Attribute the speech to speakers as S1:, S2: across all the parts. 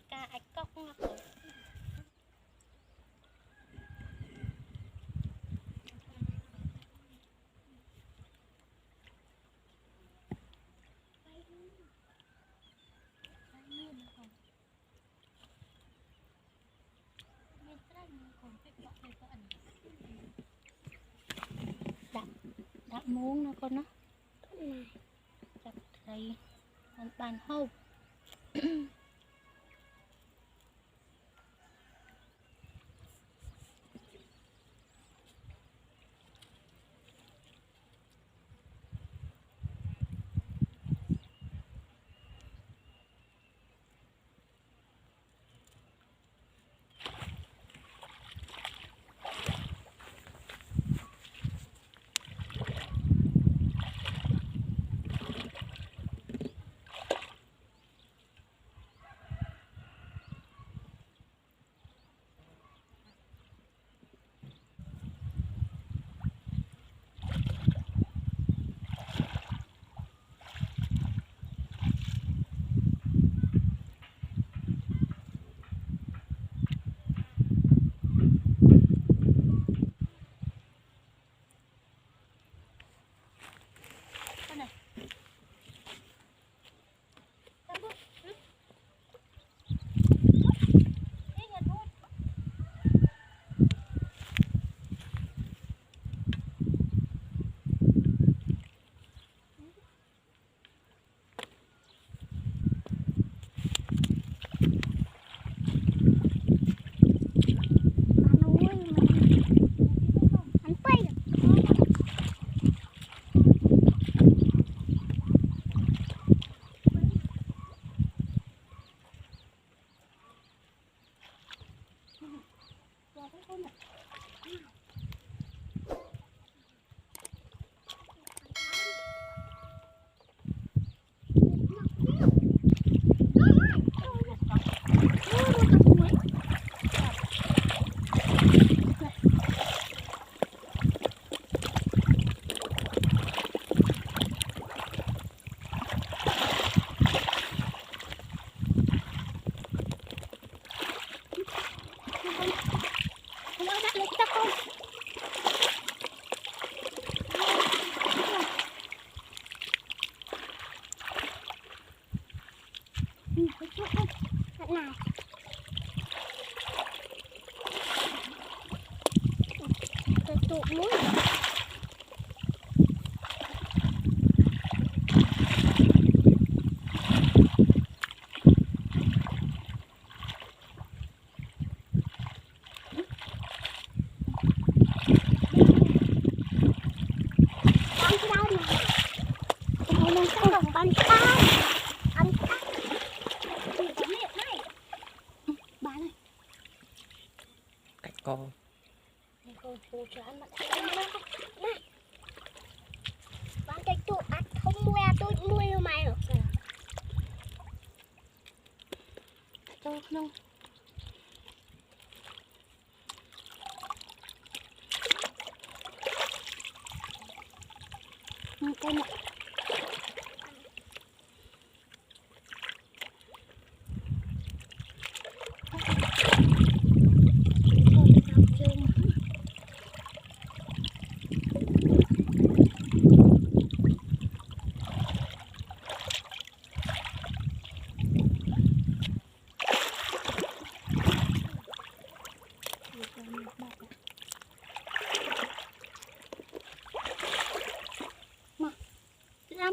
S1: ca ạch cốc nó còn đã muốn nó con nó chặt thấy bàn hộp tụ muối
S2: con
S1: con phụ cho anh này bạn cái tụ ăn không mua tôi nuôi cho mày rồi tôi không cái này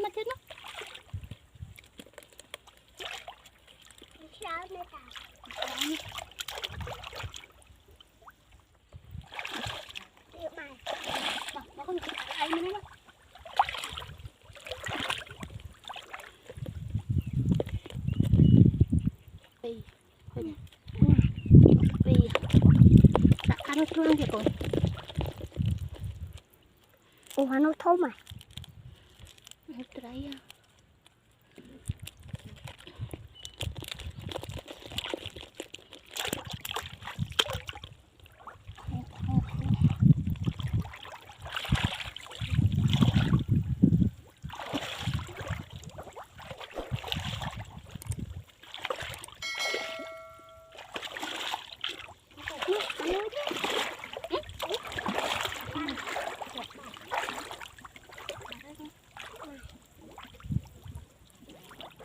S1: mà thế nó sao này ta điệu mày nó không chịu ai nữa nó vì thôi nè vì đã ăn nó thương thì còn ủa nó thô mà đấy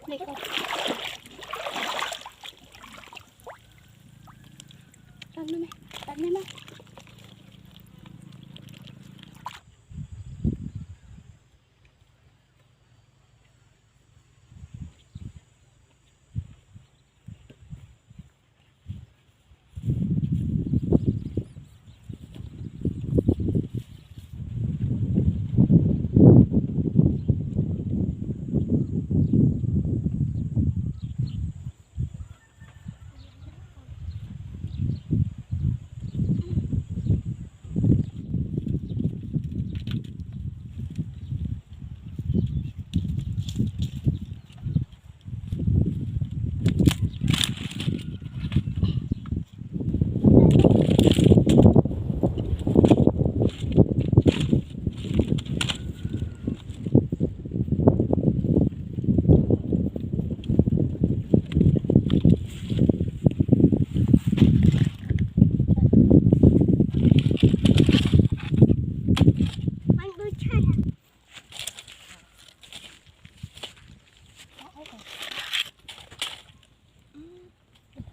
S1: Đây con. Đánh nó mày. Đánh nó mày.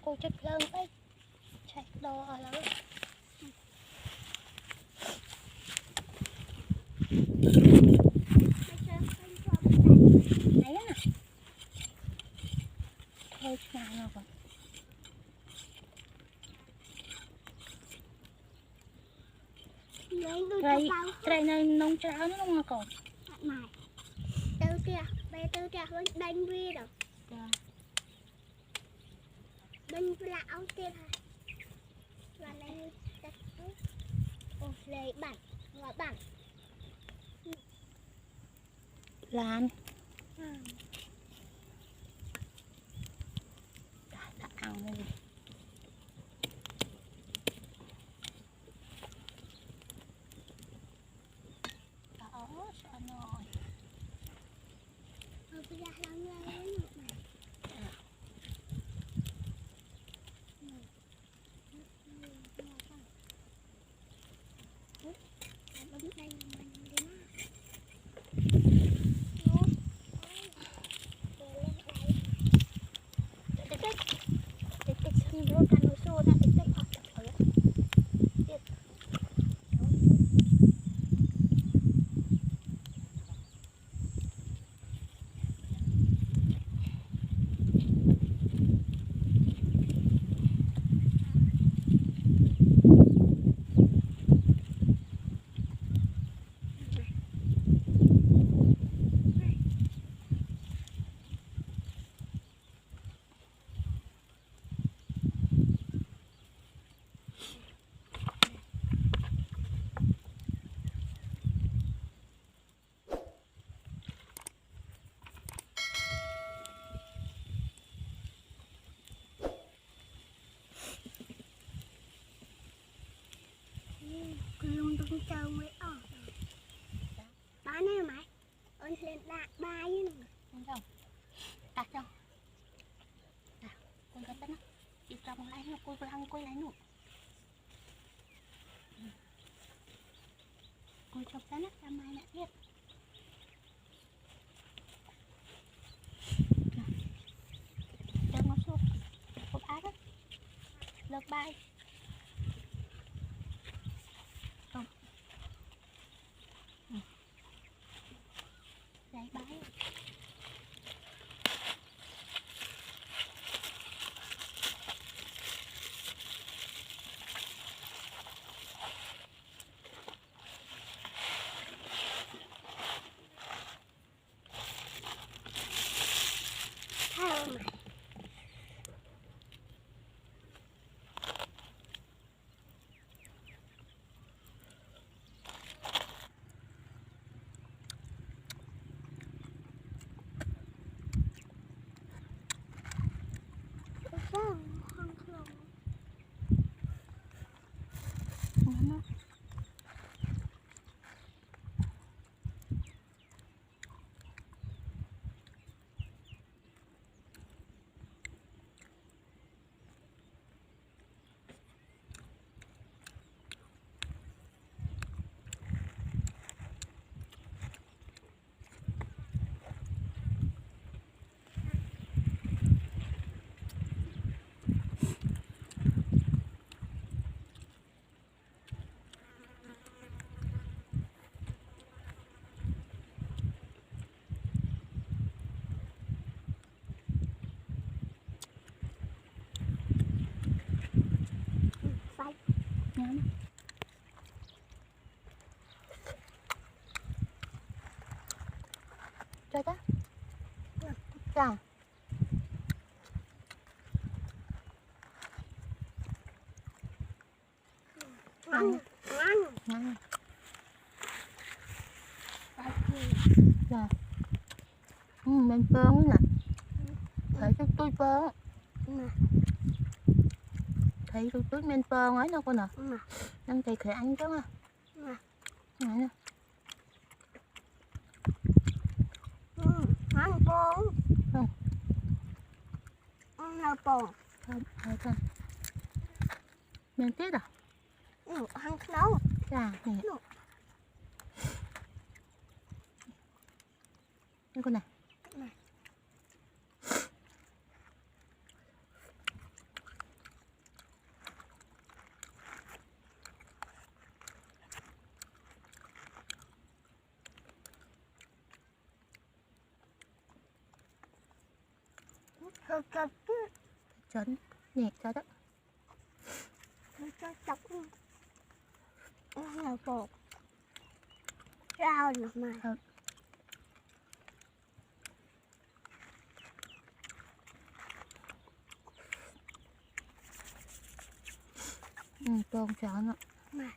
S1: Cô chết lớn đấy, chạy đo lắm. Đấy à? Thôi nào nào còn. Đây này nông cháo nó không ngon còn.
S3: Này, tư kìa, bây tư kìa vẫn đánh vi đâu. Bên là áo kia hả? Và này đặt lấy bản, ngõ bản.
S1: Lan. Đã ăn rồi. Đó, sao nồi.
S3: Bây giờ làm ra lấy một này. Bấm đây là mình đi nào. Lung tung chơi mới ở. Ba này mày, ơn lên đạn ba như này.
S1: Không đâu. Đặt đâu. Nào, con cái nó. Đi trong lấy nó cô lăng cô lấy nụ. Cô chụp cái nó ra mai lại biết. Đừng có xuống. Cô bá đó. Lợt bay. Không. Đấy bái.
S3: Sao mày?
S1: cho đó chào
S3: ngon ngon
S1: ngon nè men phơn nè thấy cái túi phơn
S3: nè
S1: thấy cái túi men phơn ấy đâu con nè
S3: nè
S1: đang thầy khởi ăn chứ mà
S3: nè
S1: nè
S3: ngon bông
S1: Không.
S3: ngon bông
S1: không thấy không men tiết à
S3: ăn nấu
S1: chà nè đây con này
S3: cho
S1: chấn nè cho đó
S3: chọc ngon bông rau được mà
S1: con chọn nó
S3: Nè.